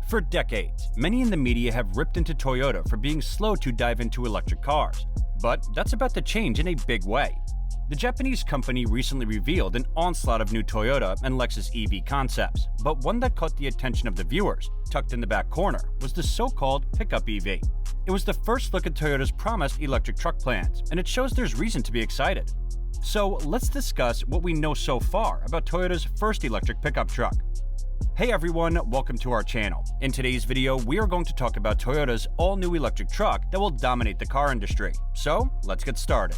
For decades, many in the media have ripped into Toyota for being slow to dive into electric cars. But that's about to change in a big way. The Japanese company recently revealed an onslaught of new Toyota and Lexus EV concepts, but one that caught the attention of the viewers, tucked in the back corner, was the so-called pickup EV. It was the first look at Toyota's promised electric truck plans, and it shows there's reason to be excited. So let's discuss what we know so far about Toyota's first electric pickup truck. Hey everyone, welcome to our channel. In today's video, we are going to talk about Toyota's all-new electric truck that will dominate the car industry. So let's get started.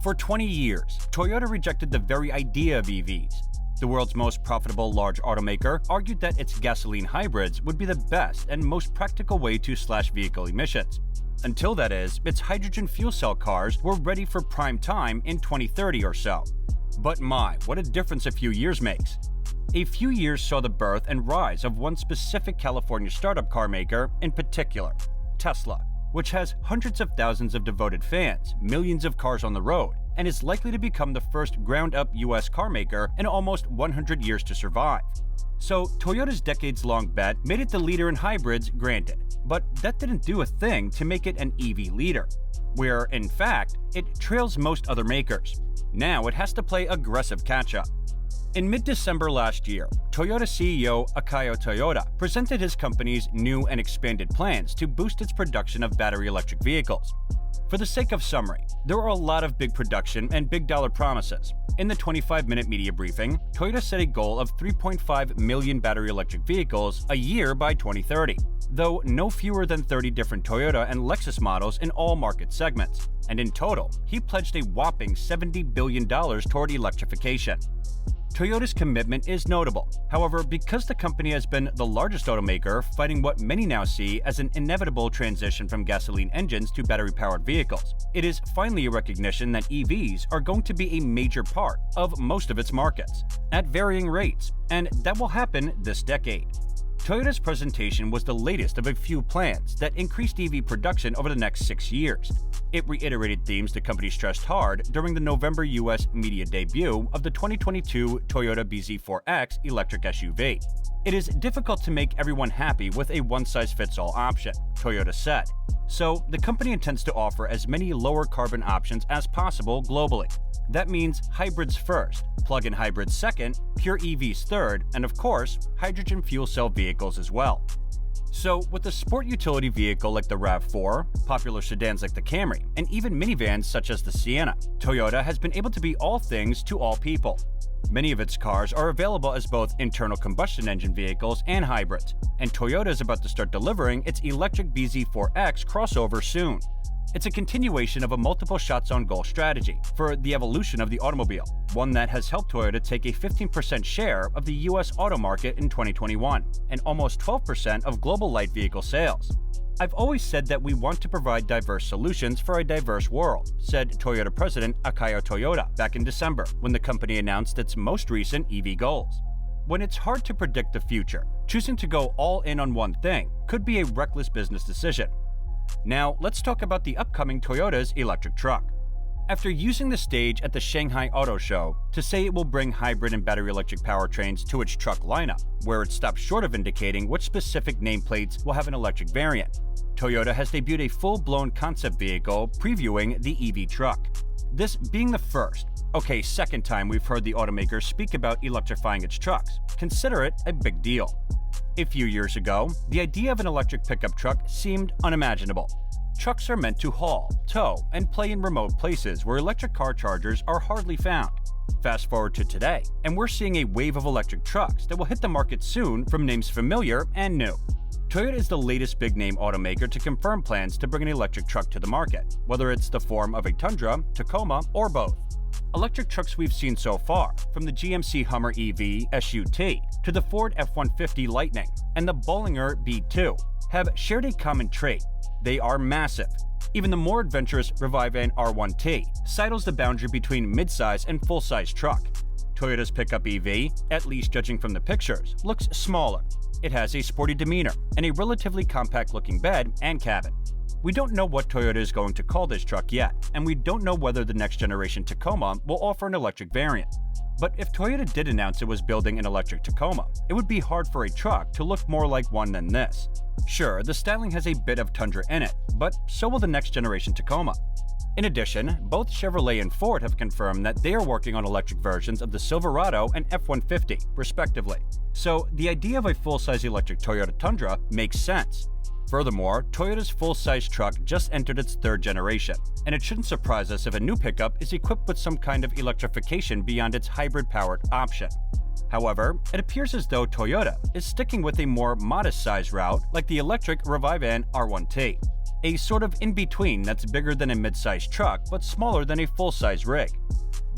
For 20 years, Toyota rejected the very idea of EVs. The world's most profitable large automaker argued that its gasoline hybrids would be the best and most practical way to slash vehicle emissions. Until that is, its hydrogen fuel cell cars were ready for prime time in 2030 or so. But my, what a difference a few years makes. A few years saw the birth and rise of one specific California startup car maker in particular, Tesla, which has hundreds of thousands of devoted fans, millions of cars on the road, and is likely to become the first ground-up US car maker in almost 100 years to survive. So Toyota's decades-long bet made it the leader in hybrids, granted, but that didn't do a thing to make it an EV leader, where, in fact, it trails most other makers. Now it has to play aggressive catch-up. In mid-December last year, Toyota CEO Akio Toyota presented his company's new and expanded plans to boost its production of battery electric vehicles. For the sake of summary, there are a lot of big production and big dollar promises. In the 25-minute media briefing, Toyota set a goal of 3.5 million battery electric vehicles a year by 2030, though no fewer than 30 different Toyota and Lexus models in all market segments. And in total, he pledged a whopping $70 billion toward electrification. Toyota's commitment is notable. However, because the company has been the largest automaker fighting what many now see as an inevitable transition from gasoline engines to battery-powered vehicles, it is finally a recognition that EVs are going to be a major part of most of its markets, at varying rates, and that will happen this decade. Toyota's presentation was the latest of a few plans that increased EV production over the next 6 years. It reiterated themes the company stressed hard during the November US media debut of the 2022 Toyota bZ4X electric SUV. It is difficult to make everyone happy with a one-size-fits-all option, Toyota said. So the company intends to offer as many lower carbon options as possible globally. That means hybrids first, plug-in hybrids second, pure EVs third, and of course, hydrogen fuel cell vehicles as well. So with a sport utility vehicle like the RAV4, popular sedans like the Camry, and even minivans such as the Sienna, Toyota has been able to be all things to all people. Many of its cars are available as both internal combustion engine vehicles and hybrids, and Toyota is about to start delivering its electric bZ4X crossover soon. It's a continuation of a multiple shots on goal strategy for the evolution of the automobile, one that has helped Toyota take a 15% share of the US auto market in 2021 and almost 12% of global light vehicle sales. I've always said that we want to provide diverse solutions for a diverse world, said Toyota President Akio Toyota back in December when the company announced its most recent EV goals. When it's hard to predict the future, choosing to go all in on one thing could be a reckless business decision. Now, let's talk about the upcoming Toyota's electric truck. After using the stage at the Shanghai Auto Show to say it will bring hybrid and battery electric powertrains to its truck lineup, where it stopped short of indicating which specific nameplates will have an electric variant, Toyota has debuted a full-blown concept vehicle previewing the EV truck. This being the second time we've heard the automaker speak about electrifying its trucks. Consider it a big deal. A few years ago, the idea of an electric pickup truck seemed unimaginable. Trucks are meant to haul, tow, and play in remote places where electric car chargers are hardly found. Fast forward to today, and we're seeing a wave of electric trucks that will hit the market soon from names familiar and new. Toyota is the latest big-name automaker to confirm plans to bring an electric truck to the market, whether it's the form of a Tundra, Tacoma, or both. Electric trucks we've seen so far, from the GMC Hummer EV SUT to the Ford F-150 Lightning and the Bollinger B2, have shared a common trait. They are massive. Even the more adventurous Revivan R1T sidles the boundary between midsize and full-size truck. Toyota's pickup EV, at least judging from the pictures, looks smaller. It has a sporty demeanor and a relatively compact-looking bed and cabin. We don't know what Toyota is going to call this truck yet, and we don't know whether the next generation Tacoma will offer an electric variant. But if Toyota did announce it was building an electric Tacoma, it would be hard for a truck to look more like one than this. Sure, the styling has a bit of Tundra in it, but so will the next generation Tacoma. In addition, both Chevrolet and Ford have confirmed that they are working on electric versions of the Silverado and F-150, respectively. So the idea of a full-size electric Toyota Tundra makes sense. Furthermore, Toyota's full-size truck just entered its third generation, and it shouldn't surprise us if a new pickup is equipped with some kind of electrification beyond its hybrid-powered option. However, it appears as though Toyota is sticking with a more modest-size route like the electric Revivan R1T, a sort of in-between that's bigger than a mid-size truck but smaller than a full-size rig.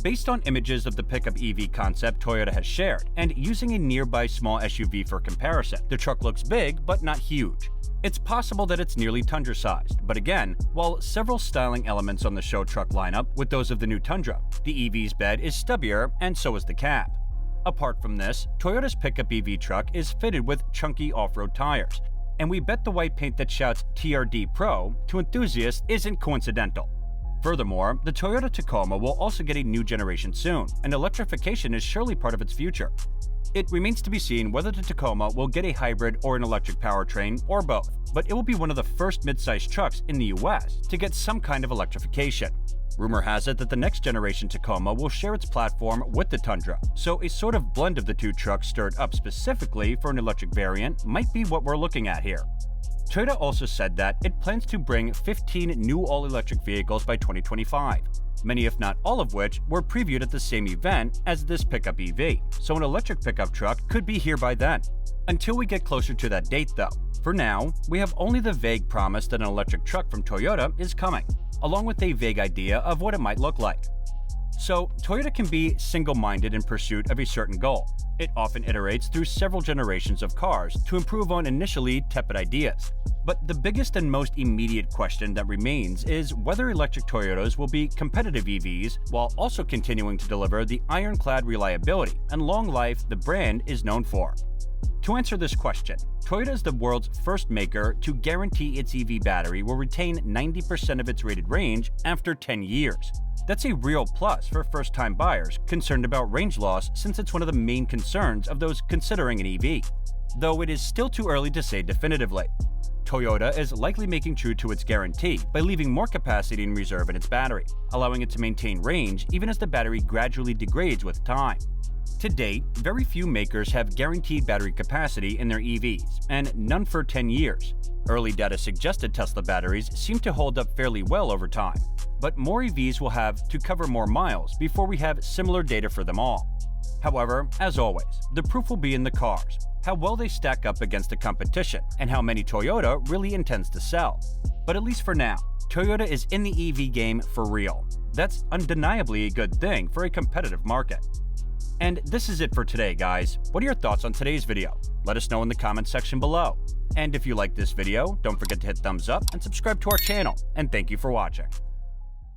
Based on images of the pickup EV concept Toyota has shared, and using a nearby small SUV for comparison, the truck looks big but not huge. It's possible that it's nearly Tundra-sized, but again, while several styling elements on the show truck lineup with those of the new Tundra, the EV's bed is stubbier and so is the cab. Apart from this, Toyota's pickup EV truck is fitted with chunky off-road tires, and we bet the white paint that shouts TRD Pro to enthusiasts isn't coincidental. Furthermore, the Toyota Tacoma will also get a new generation soon, and electrification is surely part of its future. It remains to be seen whether the Tacoma will get a hybrid or an electric powertrain or both, but it will be one of the first mid-sized trucks in the US to get some kind of electrification. Rumor has it that the next generation Tacoma will share its platform with the Tundra, so a sort of blend of the two trucks stirred up specifically for an electric variant might be what we're looking at here. Toyota also said that it plans to bring 15 new all-electric vehicles by 2025, many if not all of which were previewed at the same event as this pickup EV, so an electric pickup truck could be here by then. Until we get closer to that date though, for now, we have only the vague promise that an electric truck from Toyota is coming, along with a vague idea of what it might look like. So, Toyota can be single-minded in pursuit of a certain goal. It often iterates through several generations of cars to improve on initially tepid ideas. But the biggest and most immediate question that remains is whether electric Toyotas will be competitive EVs while also continuing to deliver the ironclad reliability and long life the brand is known for. To answer this question, Toyota is the world's first maker to guarantee its EV battery will retain 90% of its rated range after 10 years. That's a real plus for first-time buyers concerned about range loss, since it's one of the main concerns of those considering an EV. Though it is still too early to say definitively. Toyota is likely making true to its guarantee by leaving more capacity in reserve in its battery, allowing it to maintain range even as the battery gradually degrades with time. To date, very few makers have guaranteed battery capacity in their EVs, and none for 10 years. Early data suggested Tesla batteries seem to hold up fairly well over time, but more EVs will have to cover more miles before we have similar data for them all. However, as always, the proof will be in the cars, how well they stack up against the competition, and how many Toyota really intends to sell. But at least for now, Toyota is in the EV game for real. That's undeniably a good thing for a competitive market. And this is it for today, guys. What are your thoughts on today's video? Let us know in the comments section below. And if you like this video, don't forget to hit thumbs up and subscribe to our channel. And thank you for watching.